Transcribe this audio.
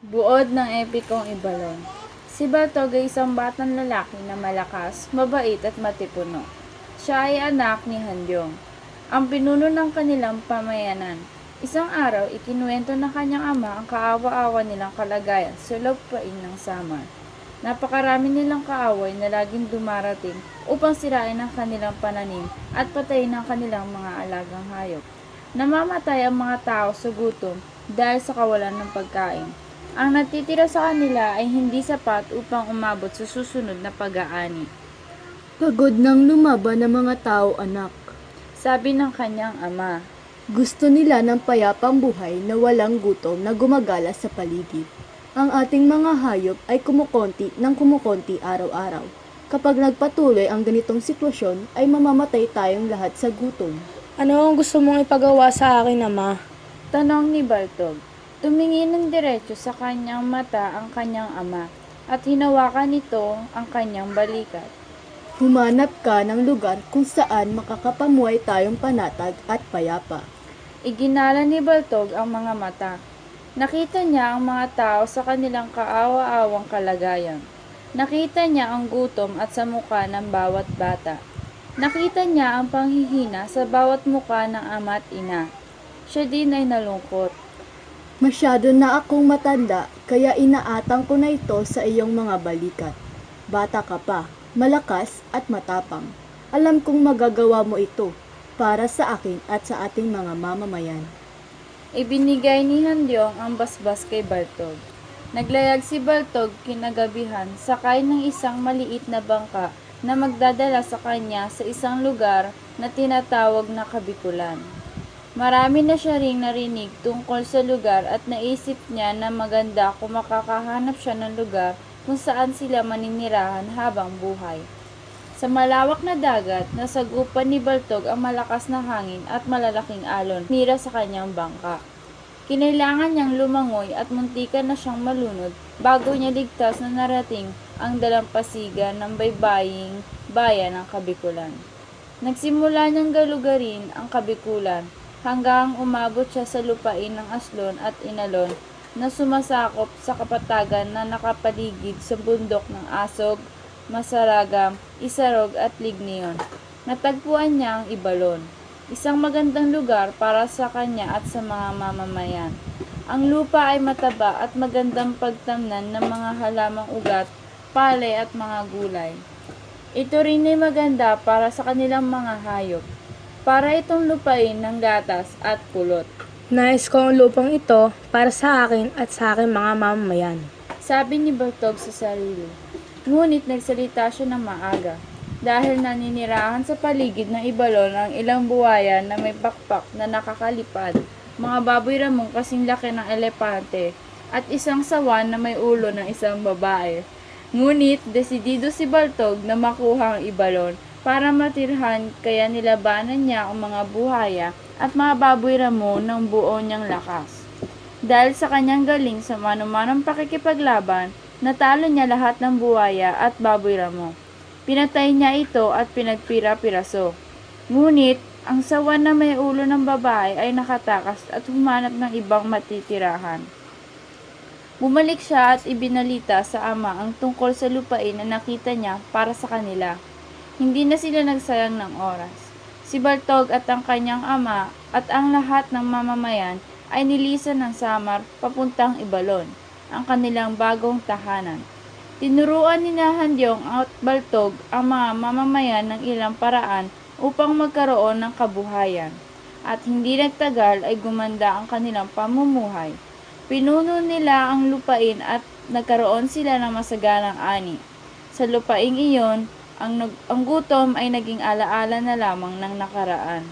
Buod ng epikong Ibalon. Si Baltog ay isang batang lalaki na malakas, mabait at matipuno. Siya ay anak ni Handyong, ang pinuno ng kanilang pamayanan. Isang araw, ikinuwento ng kanyang ama ang kaawa-awa nilang kalagayan sa lupain ng Samar. Napakarami nilang kaaway na laging dumarating upang sirain ang kanilang pananim at patayin ang kanilang mga alagang hayop. Namamatay ang mga tao sa gutom dahil sa kawalan ng pagkain. Ang natitira sa kanila ay hindi sapat upang umabot sa susunod na pag-aani. Pagod nang lumaban ng mga tao, anak. Sabi ng kanyang ama. Gusto nila ng payapang buhay na walang gutom na gumagala sa paligid. Ang ating mga hayop ay kumukonti ng kumukonti araw-araw. Kapag nagpatuloy ang ganitong sitwasyon, ay mamamatay tayong lahat sa gutom. Ano ang gusto mong ipagawa sa akin, ama? Tanong ni Baltog. Tumingin ng diretso sa kanyang mata ang kanyang ama at hinawakan nito ang kanyang balikat. Humanap ka ng lugar kung saan makakapamuhay tayong panatag at payapa. Iginala ni Baltog ang mga mata. Nakita niya ang mga tao sa kanilang kaawa-awang kalagayan. Nakita niya ang gutom at sa mukha ng bawat bata. Nakita niya ang panghihina sa bawat mukha ng ama at ina. Siya din ay nalungkot. Masyado na akong matanda, kaya inaatang ko na ito sa iyong mga balikat. Bata ka pa, malakas at matapang. Alam kong magagawa mo ito para sa akin at sa ating mga mamamayan. Ibinigay ni Handyong ang basbas kay Baltog. Naglayag si Baltog kinagabihan sakay ng isang maliit na bangka na magdadala sa kanya sa isang lugar na tinatawag na Kabikulan. Marami na siya ring narinig tungkol sa lugar at naisip niya na maganda kung makakahanap siya ng lugar kung saan sila maninirahan habang buhay. Sa malawak na dagat, nasagupan ni Baltog ang malakas na hangin at malalaking alon mira sa kanyang bangka. Kinailangan niyang lumangoy at muntikan na siyang malunod bago niya ligtas na narating ang dalampasigan ng baybaying bayan ng Kabikulan. Nagsimula niyang galugarin ang Kabikulan hanggang umabot siya sa lupain ng Aslon at Inalon na sumasakop sa kapatagan na nakapaligid sa bundok ng Asog, Masaragam, Isarog at Lignion. Natagpuan niya ang Ibalon, isang magandang lugar para sa kanya at sa mga mamamayan. Ang lupa ay mataba at magandang pagtamnan ng mga halamang ugat, palay at mga gulay. Ito rin ay maganda para sa kanilang mga hayop. Para itong lupain ng gatas at pulot. Nais ko ang lupang ito para sa akin at sa aking mga mamamayan. Sabi ni Baltog sa sarili. Ngunit nagsalita siya ng maaga. Dahil naninirahan sa paligid ng Ibalon ang ilang buwaya na may pakpak na nakakalipad, mga baboy ramong kasing laki ng elepante, at isang sawan na may ulo ng isang babae. Ngunit desidido si Baltog na makuha ang Ibalon para matirhan, kaya nilabanan niya ang mga buhaya at mga baboy ramo ng buo niyang lakas. Dahil sa kanyang galing sa manumanong pakikipaglaban, natalo niya lahat ng buhaya at baboy ramo. Pinatay niya ito at pinagpira-piraso. Ngunit, ang sawan na may ulo ng babae ay nakatakas at humanap ng ibang matitirahan. Bumalik siya at ibinalita sa ama ang tungkol sa lupain na nakita niya para sa kanila. Hindi na sila nagsayang ng oras. Si Baltog at ang kanyang ama at ang lahat ng mamamayan ay nilisan ng Samar papuntang Ibalon, ang kanilang bagong tahanan. Tinuruan ni Handyong at Baltog ang mga mamamayan ng ilang paraan upang magkaroon ng kabuhayan. At hindi nagtagal ay gumanda ang kanilang pamumuhay. Pinuno nila ang lupain at nagkaroon sila ng masaganang ani. Sa lupaing iyon, ang gutom ay naging alaala na lamang ng nakaraan.